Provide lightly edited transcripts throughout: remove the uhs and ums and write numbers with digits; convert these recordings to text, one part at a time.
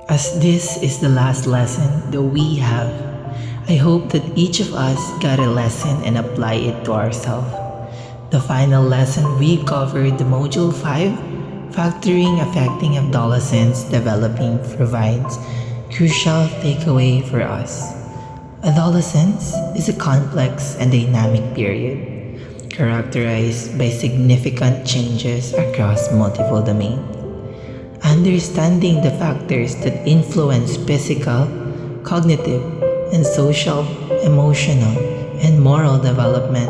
As this is the last lesson that we have, I hope that each of us got a lesson and apply it to ourselves. The final lesson we covered the module 5, factoring affecting adolescents developing provides crucial takeaway for us. Adolescence is a complex and dynamic period characterized by significant changes across multiple domains. Understanding the factors that influence physical, cognitive, and social, emotional, and moral development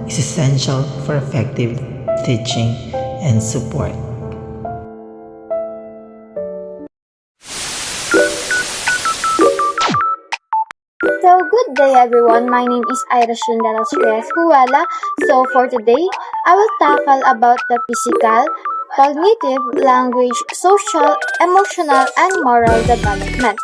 is essential for effective teaching and support. So, good day everyone. My name is Ira Shindalos Huwala. So, for today, I will tackle about the physical, cognitive, language, social, emotional, and moral development.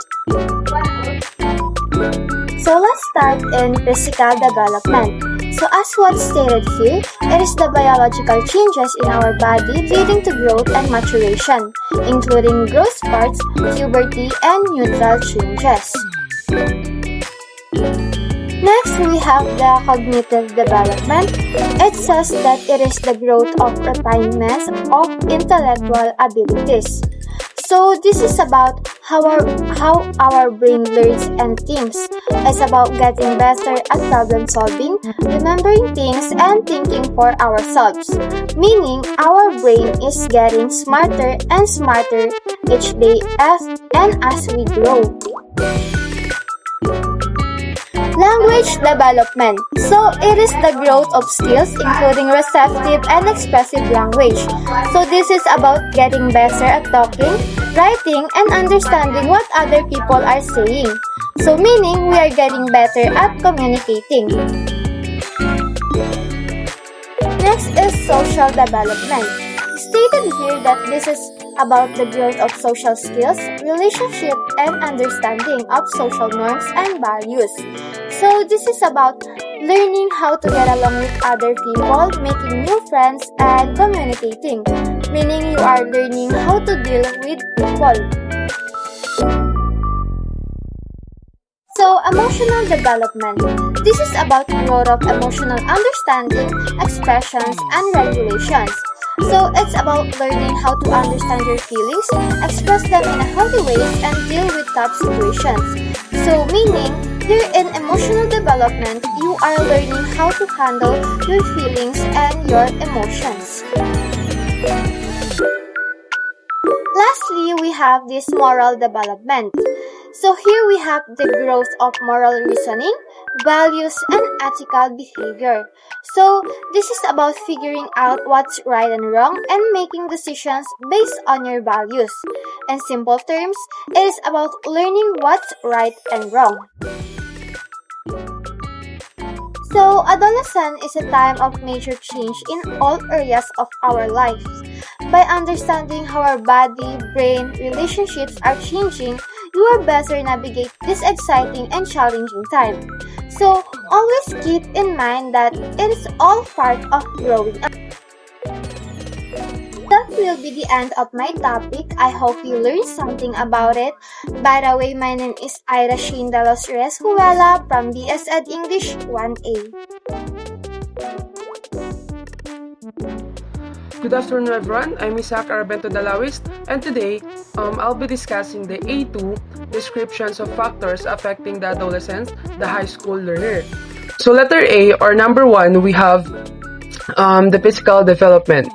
So, let's start in physical development. So, as what's stated here, it is the biological changes in our body leading to growth and maturation, including growth spurts, puberty, and neutral changes. Next, we have the cognitive development. It says that it is the growth of refinements of intellectual abilities. So, this is about how our brain learns and thinks. It's about getting better at problem solving, remembering things, and thinking for ourselves. Meaning, our brain is getting smarter and smarter each day as we grow. Language development. So, it is the growth of skills including receptive and expressive language. So, this is about getting better at talking, writing, and understanding what other people are saying. So, meaning we are getting better at communicating. Next is social development. Stated here that this is about the growth of social skills, relationship, and understanding of social norms and values. So this is about learning how to get along with other people, making new friends, and communicating, meaning you are learning how to deal with people. So, emotional development. This is about growth of emotional understanding, expressions, and regulations. So, it's about learning how to understand your feelings, express them in a healthy ways, and deal with tough situations. So, meaning, here in emotional development, you are learning how to handle your feelings and your emotions. Lastly, we have this moral development. So here we have the growth of moral reasoning, values, and ethical behavior. So this is about figuring out what's right and wrong and making decisions based on your values. In simple terms, it is about learning what's right and wrong. So, adolescence is a time of major change in all areas of our lives. By understanding how our body, brain, relationships are changing, you will better navigate this exciting and challenging time. So, always keep in mind that it is all part of growing up. That will be the end of my topic. I hope you learned something about it. By the way, my name is Ira Shane de los Reyes Huela from BSED English 1A. Good afternoon everyone, I'm Isaac Arabento Dalawis, and today I'll be discussing the A2 descriptions of factors affecting the adolescent, the high school learner. So letter A, or number 1, we have the physical development.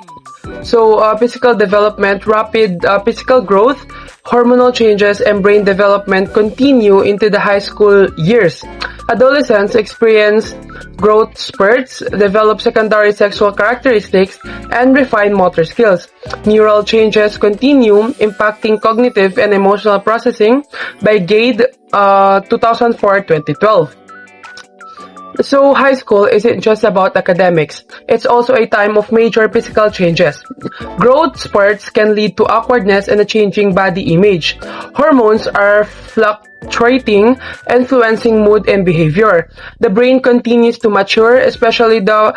So physical development, rapid physical growth, hormonal changes, and brain development continue into the high school years. Adolescents experience growth spurts, develop secondary sexual characteristics, and refine motor skills. Neural changes continue, impacting cognitive and emotional processing by Gade 2004-2012. So high school isn't just about academics. It's also a time of major physical changes. Growth spurts can lead to awkwardness and a changing body image. Hormones are fluctuating, influencing mood and behavior. The brain continues to mature, especially the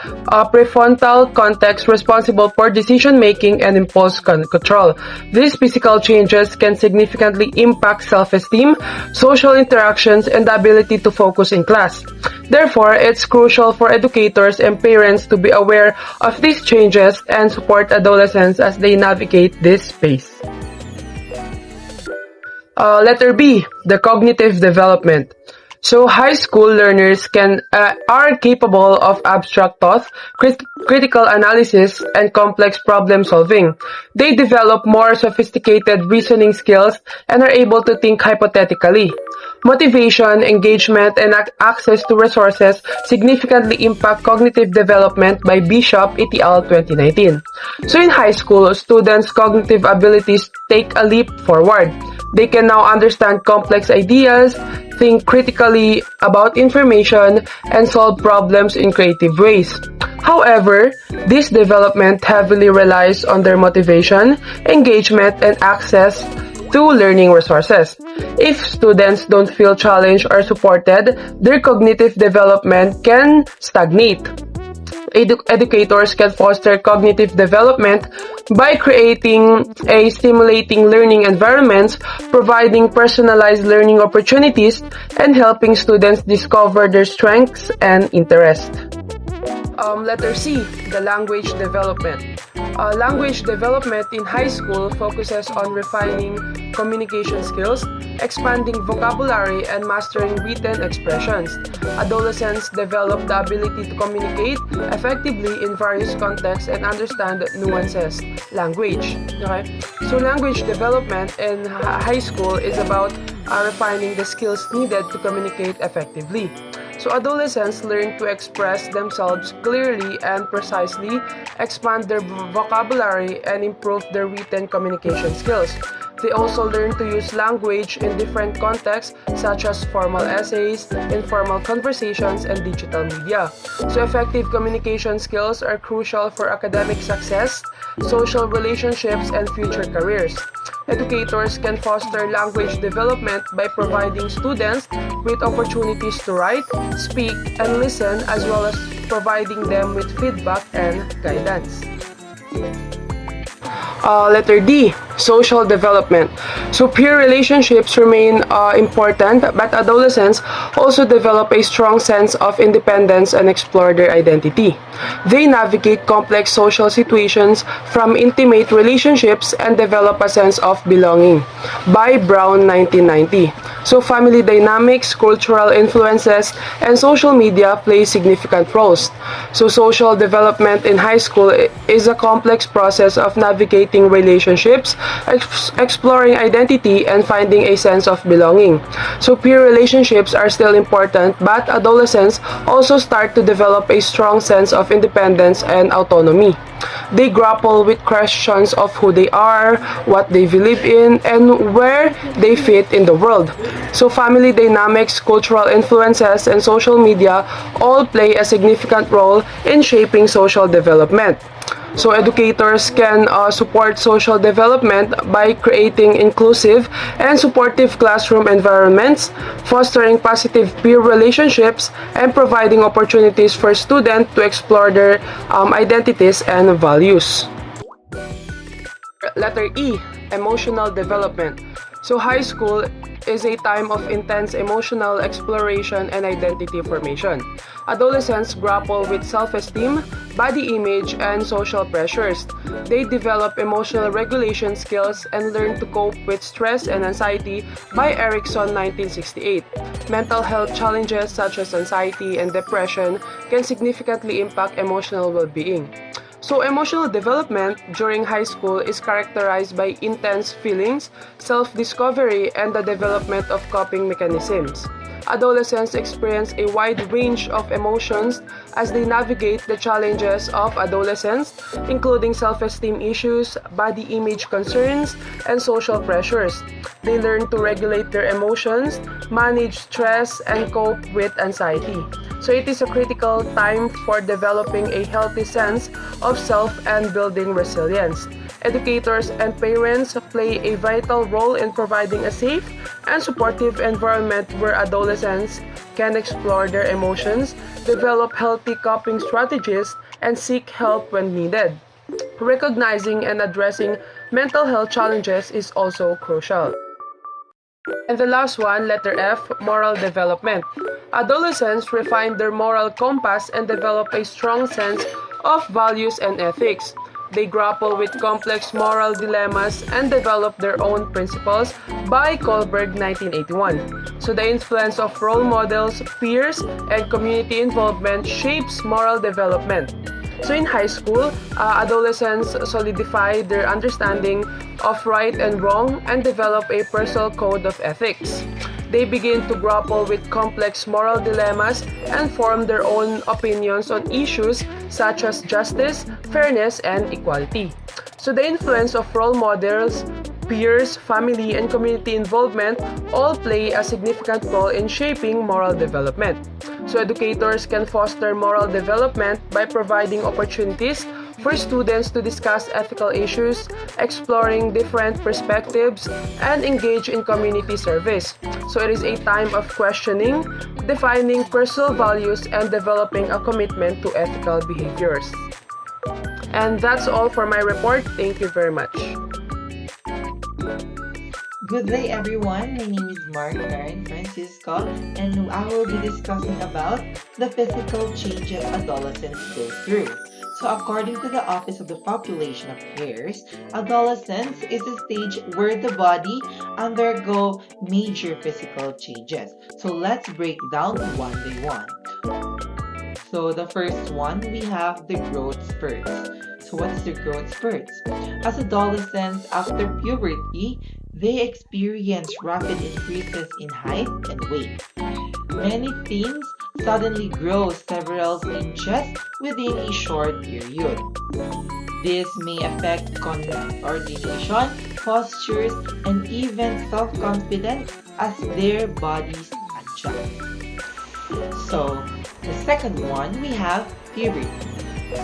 prefrontal cortex responsible for decision making and impulse control. These physical changes can significantly impact self-esteem, social interactions, and the ability to focus in class. Therefore, it's crucial for educators and parents to be aware of these changes and support adolescents as they navigate this space. Letter B, the cognitive development. So high school learners are capable of abstract thought, critical analysis, and complex problem solving. They develop more sophisticated reasoning skills and are able to think hypothetically. Motivation, engagement, and access to resources significantly impact cognitive development by Bishop et al. 2019. So in high school, students' cognitive abilities take a leap forward. They can now understand complex ideas, think critically about information, and solve problems in creative ways. However, this development heavily relies on their motivation, engagement, and access to learning resources. If students don't feel challenged or supported, their cognitive development can stagnate. Educators can foster cognitive development by creating a stimulating learning environments, providing personalized learning opportunities, and helping students discover their strengths and interests. Letter C, the language development. Language development in high school focuses on refining communication skills, expanding vocabulary, and mastering written expressions. Adolescents develop the ability to communicate effectively in various contexts and understand nuances. Language. Okay? So language development in high school is about refining the skills needed to communicate effectively. So adolescents learn to express themselves clearly and precisely, expand their vocabulary, and improve their written communication skills. They also learn to use language in different contexts such as formal essays, informal conversations, and digital media. So effective communication skills are crucial for academic success, social relationships, and future careers. Educators can foster language development by providing students with opportunities to write, speak, and listen, as well as providing them with feedback and guidance. Letter D, social development. So peer relationships remain important, but adolescents also develop a strong sense of independence and explore their identity. They navigate complex social situations from intimate relationships and develop a sense of belonging. By Brown, 1990. So family dynamics, cultural influences, and social media play significant roles. So social development in high school is a complex process of navigating relationships, exploring identity, and finding a sense of belonging. So peer relationships are still important, but adolescents also start to develop a strong sense of independence and autonomy. They grapple with questions of who they are, what they believe in, and where they fit in the world. So family dynamics, cultural influences, and social media all play a significant role in shaping social development. So educators can support social development by creating inclusive and supportive classroom environments, fostering positive peer relationships, and providing opportunities for students to explore their identities and values. Letter E, emotional development. So high school is a time of intense emotional exploration and identity formation. Adolescents grapple with self-esteem, body image, and social pressures. They develop emotional regulation skills and learn to cope with stress and anxiety by Erickson, 1968. Mental health challenges such as anxiety and depression can significantly impact emotional well-being. So emotional development during high school is characterized by intense feelings, self-discovery, and the development of coping mechanisms. Adolescents experience a wide range of emotions as they navigate the challenges of adolescence, including self-esteem issues, body image concerns, and social pressures. They learn to regulate their emotions, manage stress, and cope with anxiety. So it is a critical time for developing a healthy sense of self and building resilience. Educators and parents play a vital role in providing a safe and supportive environment where adolescents can explore their emotions, develop healthy coping strategies, and seek help when needed. Recognizing and addressing mental health challenges is also crucial. And the last one, letter F, moral development. Adolescents refine their moral compass and develop a strong sense of values and ethics. They grapple with complex moral dilemmas and develop their own principles by Kohlberg 1981. So the influence of role models, peers, and community involvement shapes moral development. So in high school, adolescents solidify their understanding of right and wrong and develop a personal code of ethics. They begin to grapple with complex moral dilemmas and form their own opinions on issues such as justice, fairness, and equality. So the influence of role models, peers, family, and community involvement all play a significant role in shaping moral development. So educators can foster moral development by providing opportunities for students to discuss ethical issues, exploring different perspectives, and engage in community service. So it is a time of questioning, defining personal values, and developing a commitment to ethical behaviors. And that's all for my report. Thank you very much. Good day, everyone. My name is Mark Karen Francisco, and I will be discussing about the physical changes adolescents go through. So, according to the Office of the Population Affairs, adolescence is a stage where the body undergo major physical changes. So, let's break down one by one. So, the first one, we have the growth spurts. So, what is the growth spurts? As adolescents after puberty, they experience rapid increases in height and weight. Many teens suddenly grow several inches within a short period. This may affect coordination, postures, and even self-confidence as their bodies adjust. So, the second one, we have puberty.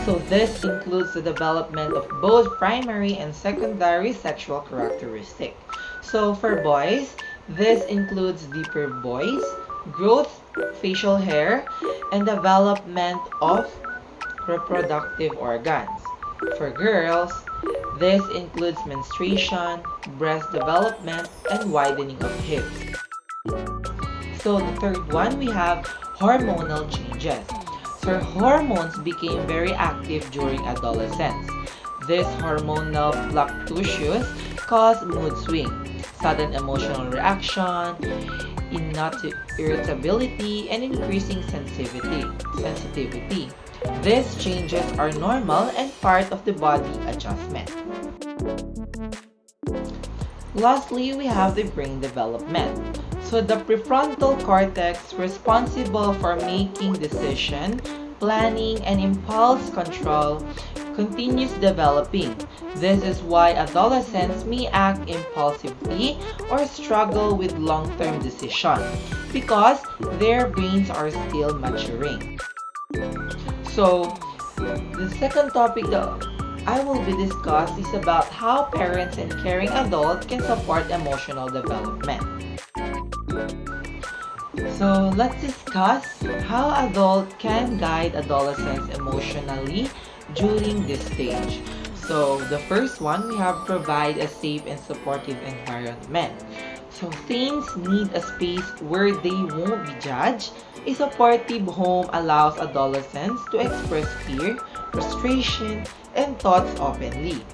So this includes the development of both primary and secondary sexual characteristics. So for boys, this includes deeper voice, growth, facial hair, and development of reproductive organs. For girls, this includes menstruation, breast development, and widening of hips. So the third one, we have hormonal changes. So hormones became very active during adolescence. These hormonal fluctuations cause mood swing, sudden emotional reaction, irritability, and increasing sensitivity. These changes are normal and part of the body adjustment. Lastly, we have the brain development. So the prefrontal cortex, responsible for making decision, planning, and impulse control, continues developing. This is why adolescents may act impulsively or struggle with long-term decisions because their brains are still maturing. So the second topic that I will be discussed is about how parents and caring adults can support emotional development. So let's discuss how adults can guide adolescents emotionally during this stage. So the first one, we have provide a safe and supportive environment. So teens need a space where they won't be judged. A supportive home allows adolescents to express fear, frustration, and thoughts openly.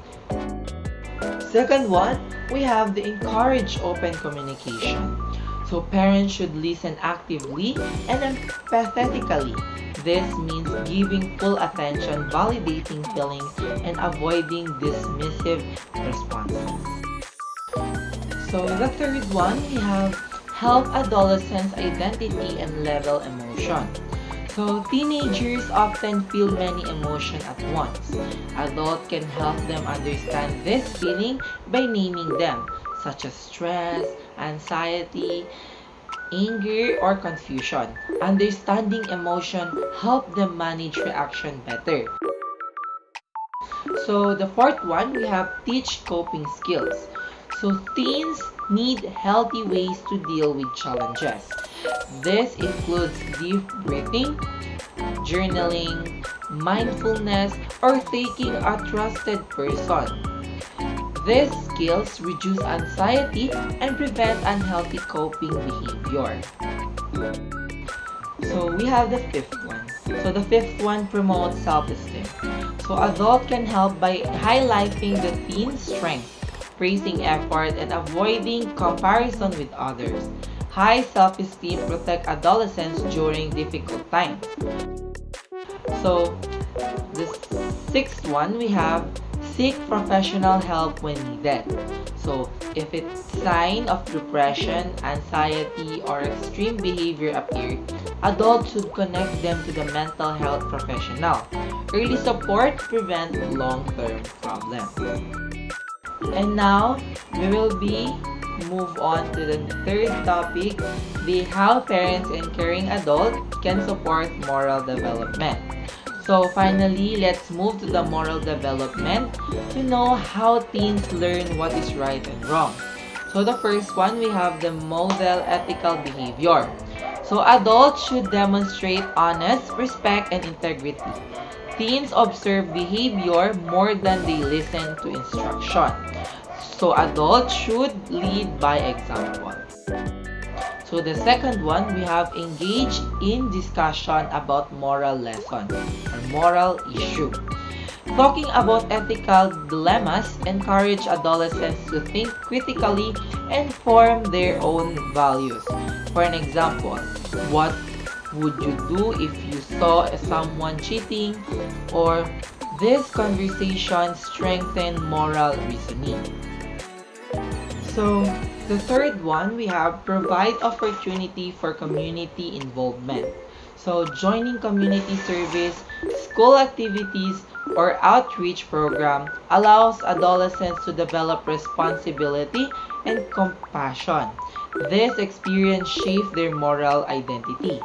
Second one, we have the encourage open communication. So parents should listen actively and empathetically. This means giving full attention, validating feelings, and avoiding dismissive responses. So the third one, we have help adolescents identity and level emotion. So teenagers often feel many emotions at once. Adults can help them understand this feeling by naming them, such as stress, anxiety, anger, or confusion. Understanding emotion help them manage reaction better. So the fourth one, we have teach coping skills. So teens need healthy ways to deal with challenges. This includes deep breathing, journaling, mindfulness, or taking a trusted person. These skills reduce anxiety and prevent unhealthy coping behavior. So we have the fifth one. So the fifth one promotes self-esteem. So adult can help by highlighting the teen's strength, praising effort, and avoiding comparison with others. High self-esteem protect adolescents during difficult times. So the sixth one, we have seek professional help when needed. So if it's sign of depression, anxiety, or extreme behavior appear, adults should connect them to the mental health professional. Early support prevents long-term problems. And now we will be move on to the third topic, the how parents and caring adults can support moral development. So finally, let's move to the moral development to know how teens learn what is right and wrong. So the first one, we have the model ethical behavior. So adults should demonstrate honest, respect, and integrity. Teens observe behavior more than they listen to instruction. So adults should lead by example. So the second one, we have engage in discussion about moral lesson or moral issue. Talking about ethical dilemmas encourage adolescents to think critically and form their own values. For an example, what would you do if you saw someone cheating? Or this conversation strengthen moral reasoning. So the third one, we have provide opportunity for community involvement. So joining community service, school activities, or outreach program allows adolescents to develop responsibility and compassion. This experience shapes their moral identity.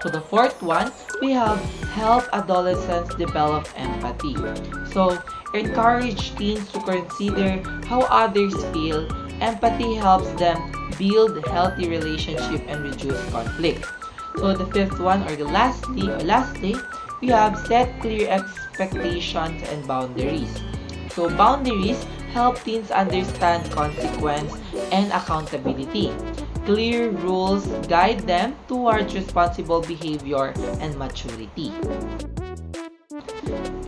So the fourth one, we have help adolescents develop empathy. So encourage teens to consider how others feel. Empathy helps them build healthy relationship and reduce conflict. So the fifth one, or lastly, we have set clear expectations and boundaries. So boundaries help teens understand consequence and accountability. Clear rules guide them towards responsible behavior and maturity.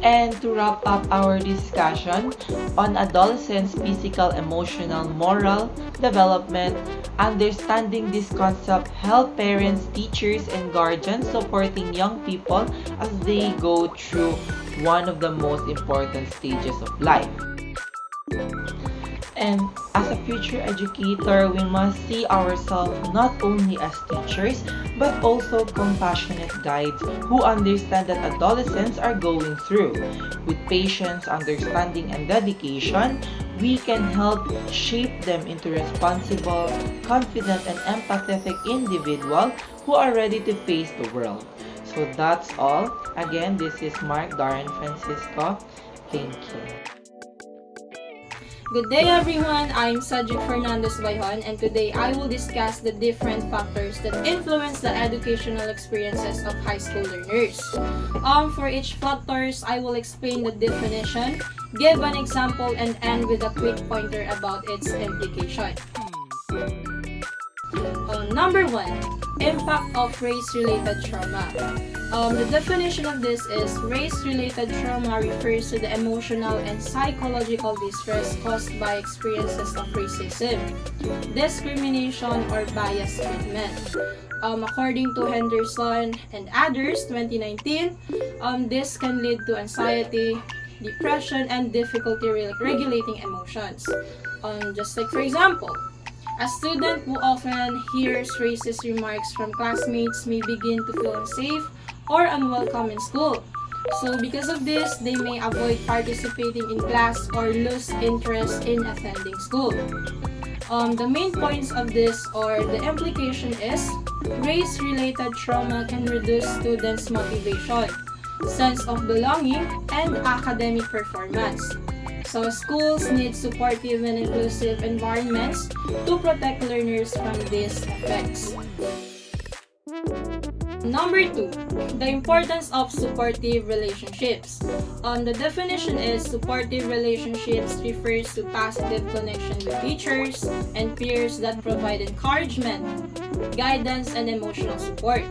And to wrap up our discussion on adolescents' physical, emotional, moral development, understanding this concept help parents, teachers, and guardians supporting young people as they go through one of the most important stages of life. And as a future educator, we must see ourselves not only as teachers, but also compassionate guides who understand that adolescents are going through. With patience, understanding, and dedication, we can help shape them into responsible, confident, and empathetic individuals who are ready to face the world. So that's all. Again, this is Mark Darren Francisco. Thank you. Good day everyone, I'm Cedric Fernandez Bayhon, and today I will discuss the different factors that influence the educational experiences of high school learners. For each factors, I will explain the definition, give an example, and end with a quick pointer about its implication. Number 1, impact of race-related trauma. The definition of this is race-related trauma refers to the emotional and psychological distress caused by experiences of racism, discrimination, or biased treatment. According to Henderson and others, 2019, this can lead to anxiety, depression, and difficulty regulating emotions. Just like for example, a student who often hears racist remarks from classmates may begin to feel unsafe or unwelcome in school. So because of this, they may avoid participating in class or lose interest in attending school. The main points of this or the implication is race-related trauma can reduce students' motivation. sense of belonging, and academic performance. So schools need supportive and inclusive environments to protect learners from these effects. Number 2, the importance of supportive relationships. The definition is supportive relationships refers to positive connection with teachers and peers that provide encouragement, guidance, and emotional support.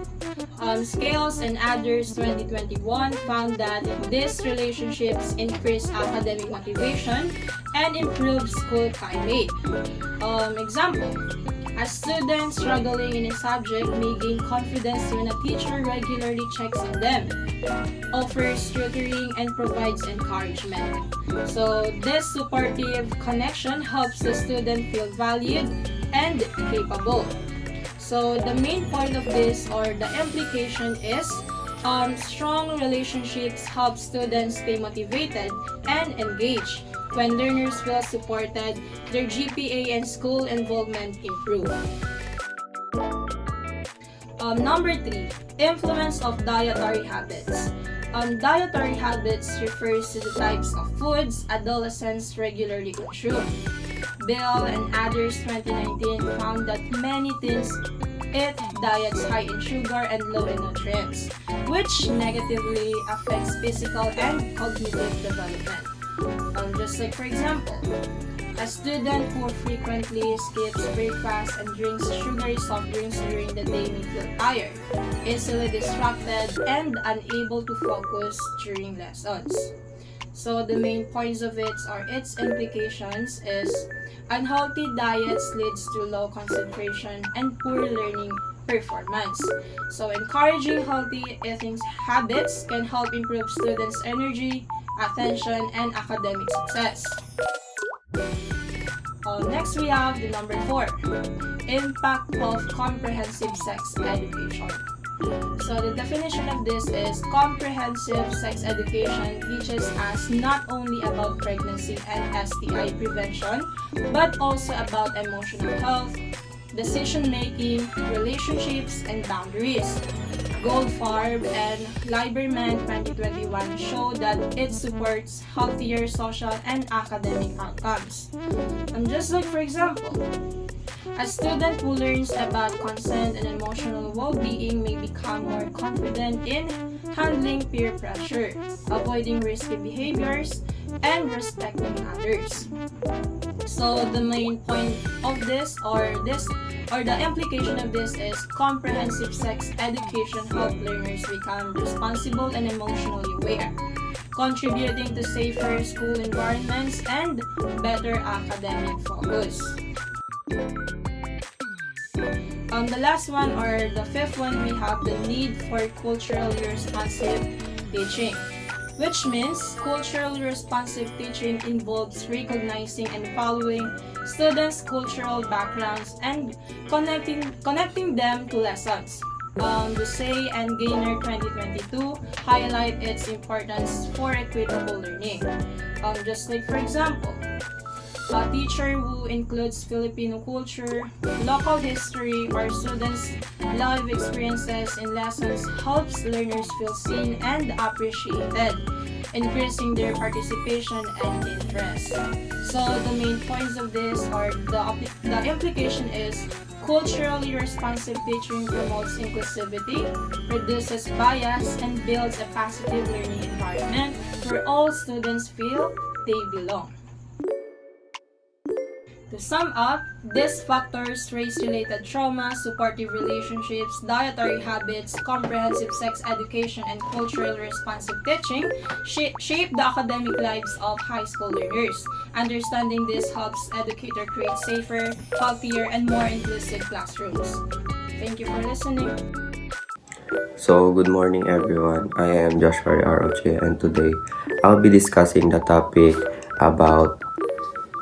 Scales and Others 2021 found that these relationships increase academic motivation and improve school climate. Example, a student struggling in a subject may gain confidence when a teacher regularly checks on them, offers tutoring, and provides encouragement. So this supportive connection helps the student feel valued and capable. So the main point of this, or the implication, is strong relationships help students stay motivated and engaged. When learners feel supported, their GPA and school involvement improve. Number 3, influence of dietary habits. Dietary habits refers to the types of foods adolescents regularly consume. Bill and Others 2019 found that many teens eat diets high in sugar and low in nutrients, which negatively affects physical and cognitive development. Just like, for example, a student who frequently skips breakfast and drinks sugary soft drinks during the day may feel tired, easily distracted, and unable to focus during lessons. So the main points of it, or its implications, is unhealthy diets leads to low concentration and poor learning performance. So encouraging healthy eating habits can help improve students' energy, attention, and academic success. Next we have the number 4, impact of comprehensive sex education. So the definition of this is comprehensive sex education teaches us not only about pregnancy and STI prevention, but also about emotional health, decision making, relationships, and boundaries. Goldfarb and Lieberman 2021 show that it supports healthier social and academic outcomes. Just like, for example, a student who learns about consent and emotional well-being may become more confident in handling peer pressure, avoiding risky behaviors, and respecting others. So the main point of this, or the implication of this, is comprehensive sex education helps learners become responsible and emotionally aware, contributing to safer school environments and better academic focus. The last one, or the 5th one, we have the need for culturally responsive teaching, which means culturally responsive teaching involves recognizing and following students' cultural backgrounds and connecting them to lessons. Say and Gaynor 2022 highlight its importance for equitable learning. Just like, for example, a teacher who includes Filipino culture, local history, or students' life experiences in lessons helps learners feel seen and appreciated, increasing their participation and interest. So the main points of this, or the implication, is culturally responsive teaching promotes inclusivity, reduces bias, and builds a positive learning environment where all students feel they belong. To sum up, these factors, race-related trauma, supportive relationships, dietary habits, comprehensive sex education, and culturally responsive teaching, shape the academic lives of high school learners. Understanding this helps educators create safer, healthier, and more inclusive classrooms. Thank you for listening. So, good morning everyone. I am Joshua Aroche, and today I'll be discussing the topic about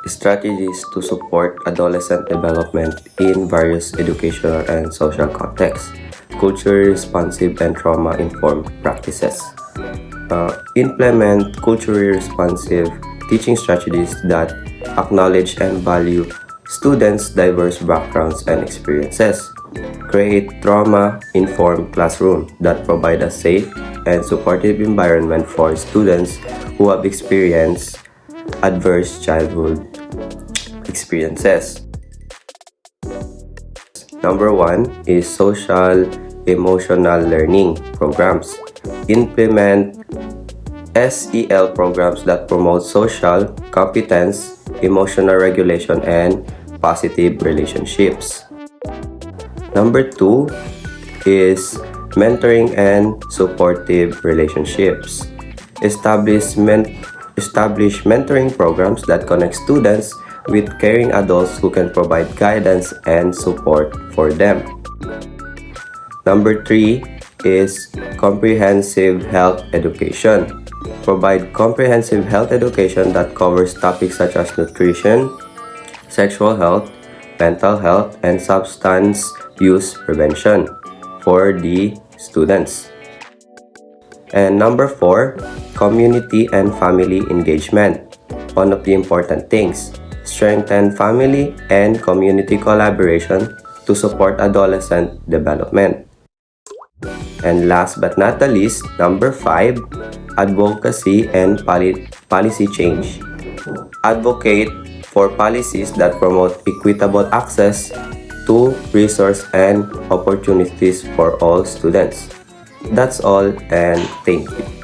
strategies to support adolescent development in various educational and social contexts, culturally responsive and trauma-informed practices. Implement culturally responsive teaching strategies that acknowledge and value students' diverse backgrounds and experiences. Create trauma-informed classroom that provide a safe and supportive environment for students who have experienced adverse childhood experiences. Number 1 is social emotional learning programs. Implement SEL programs that promote social competence, emotional regulation, and positive relationships. Number 2 is mentoring and supportive relationships. Establish mentoring programs that connect students with caring adults who can provide guidance and support for them. Number 3 is comprehensive health education. Provide comprehensive health education that covers topics such as nutrition, sexual health, mental health, and substance use prevention for the students. And number 4, community and family engagement. One of the important things, strengthen family and community collaboration to support adolescent development. And last but not the least, number 5, advocacy and policy change. Advocate for policies that promote equitable access to resources and opportunities for all students. That's all, and thank you.